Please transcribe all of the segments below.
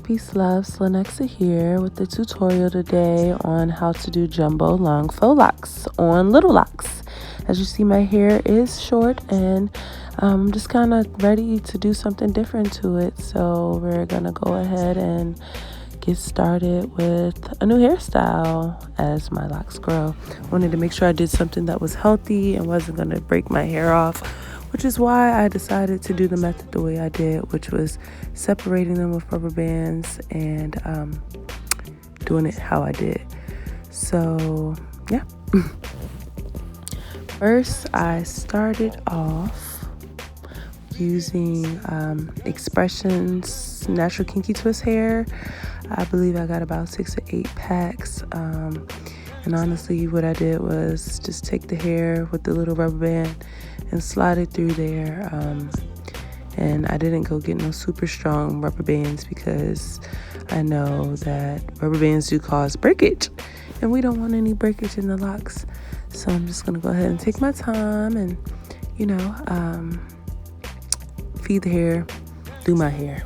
Peace, loves. Lanexa here with the tutorial today on how to do jumbo long faux locks on little locks. As you see, my hair is short and I'm just kind of ready to do something different to it. So we're gonna go ahead and get started with a new hairstyle as my locks grow. Wanted to make sure I did something that was healthy and wasn't gonna break my hair off, which is why I decided to do the method the way I did, which was separating them with rubber bands and doing it how I did. So yeah. First, I started off using Xpression's Natural Kinky Twist hair. I believe I got about 6 or 8 packs. And honestly, what I did was just take the hair with the little rubber band and slide it through there. And I didn't go get no super strong rubber bands because I know that rubber bands do cause breakage. And we don't want any breakage in the locks. So I'm just gonna go ahead and take my time and, feed the hair, do my hair.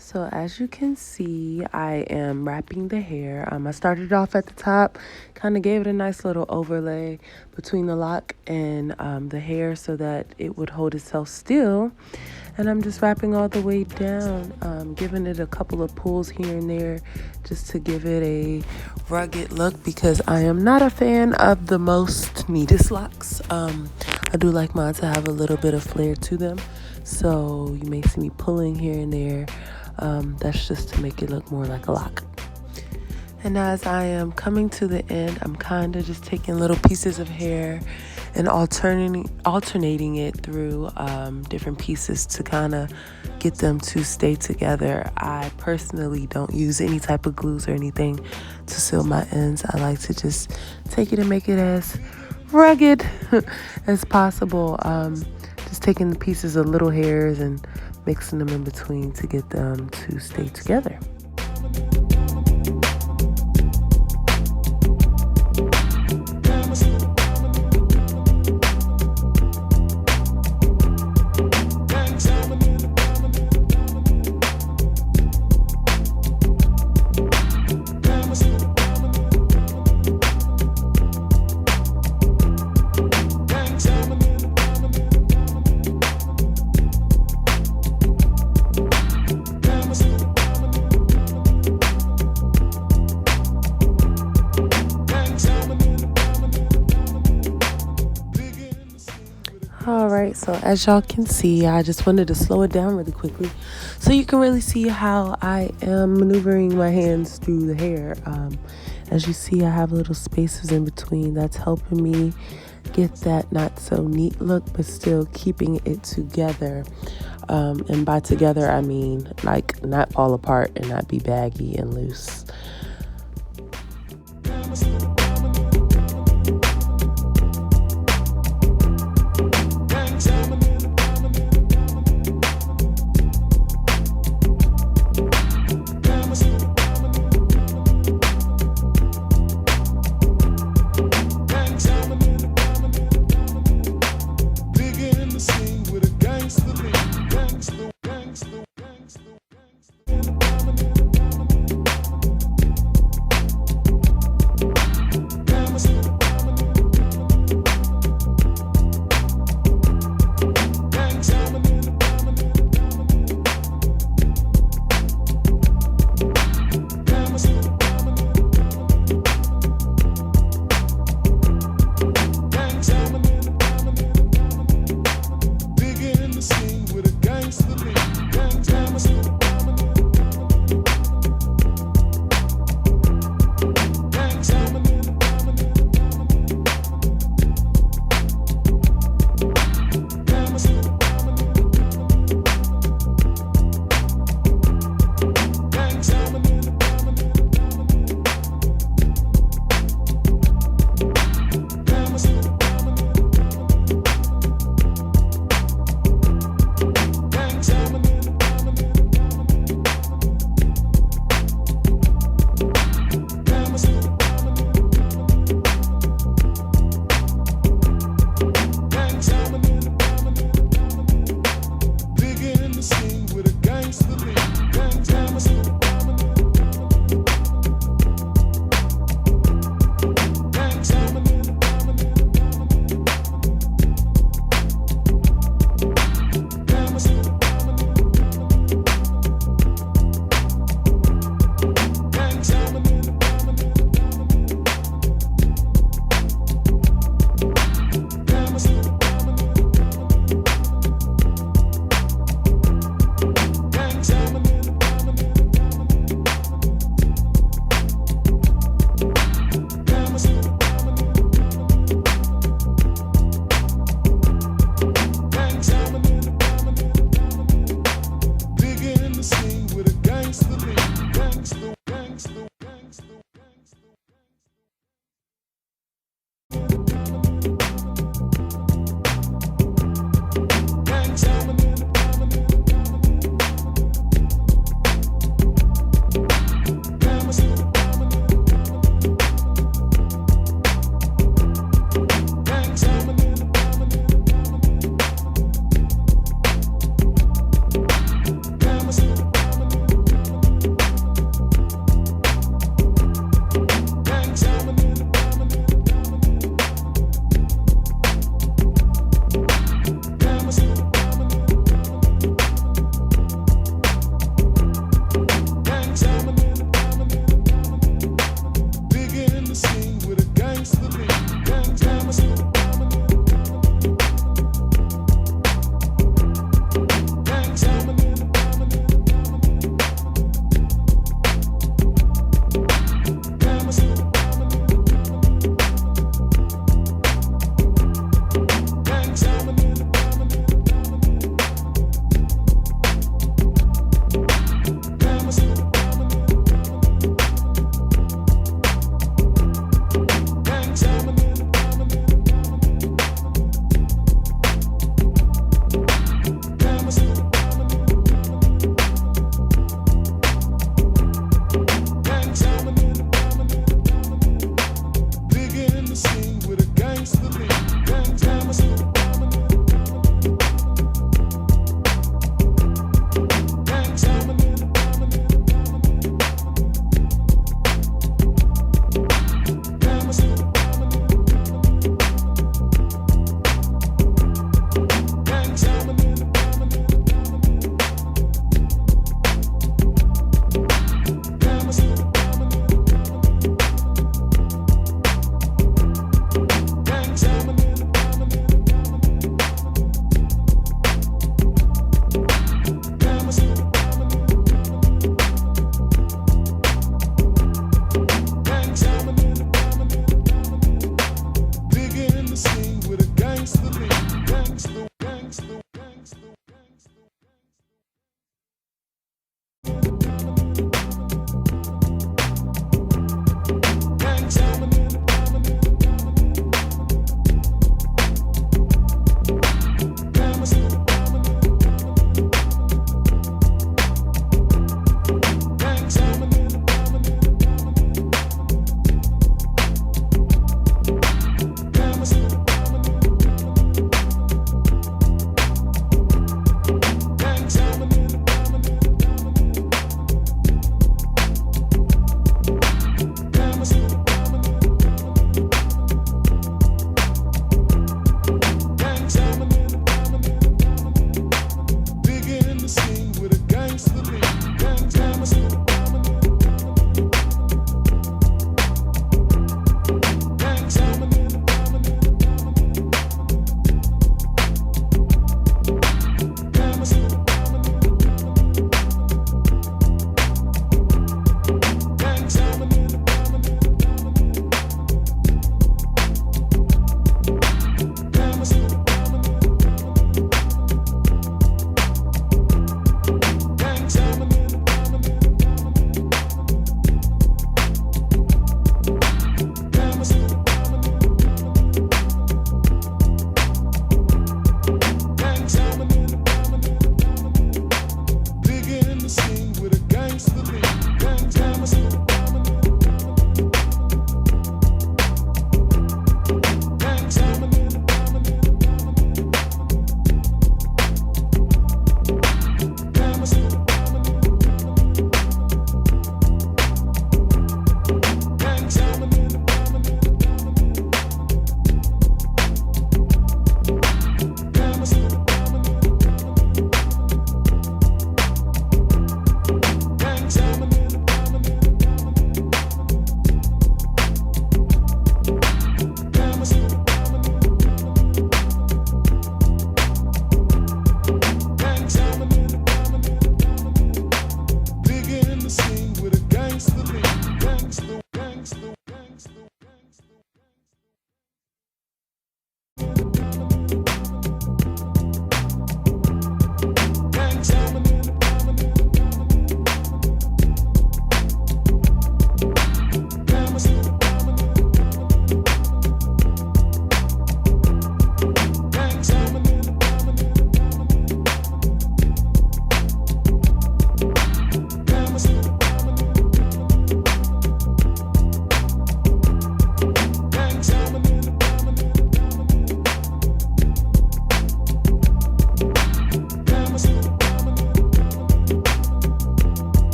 So as you can see, I am wrapping the hair. I started off at the top, kind of gave it a nice little overlay between the lock and the hair so that it would hold itself still. And I'm just wrapping all the way down, giving it a couple of pulls here and there just to give it a rugged look because I am not a fan of the most neatest locks. I do like mine to have a little bit of flair to them. So you may see me pulling here and there. That's just to make it look more like a lock. And as I am coming to the end, I'm kind of just taking little pieces of hair and alternating it through different pieces to kind of get them to stay together. I personally don't use any type of glues or anything to seal my ends. I like to just take it and make it as rugged as possible. Just taking the pieces of little hairs and mixing them in between to get them to stay together. Alright, so as y'all can see, I just wanted to slow it down really quickly so you can really see how I am maneuvering my hands through the hair. As you see, I have little spaces in between. That's helping me get that not so neat look, but still keeping it together. And by together, I mean like not fall apart and not be baggy and loose.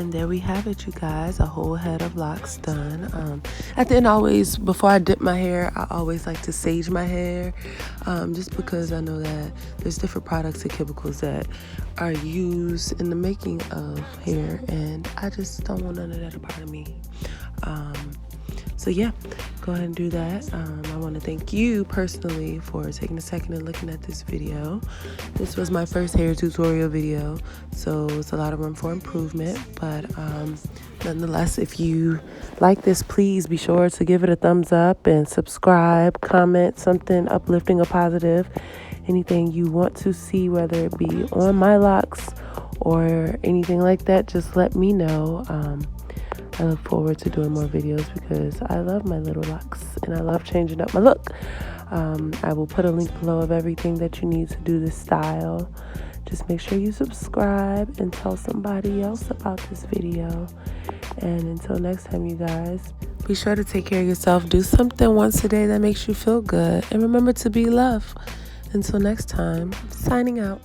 And there we have it, you guys, a whole head of locks done. At the end, always, before I dip my hair, I always like to sage my hair, just because I know that there's different products and chemicals that are used in the making of hair, and I just don't want none of that a part of me. So yeah, go ahead and do that. I want to thank you personally for taking a second and looking at this video. This was my first hair tutorial video, so it's a lot of room for improvement, but nonetheless, if you like this, please be sure to give it a thumbs up and subscribe, comment something uplifting or positive, anything you want to see, whether it be on my locks or anything like that. Just let me know. I look forward to doing more videos because I love my little locks and I love changing up my look. I will put a link below of everything that you need to do this style. Just make sure you subscribe and tell somebody else about this video. And until next time, you guys, be sure to take care of yourself. Do something once a day that makes you feel good. And remember to be love. Until next time, signing out.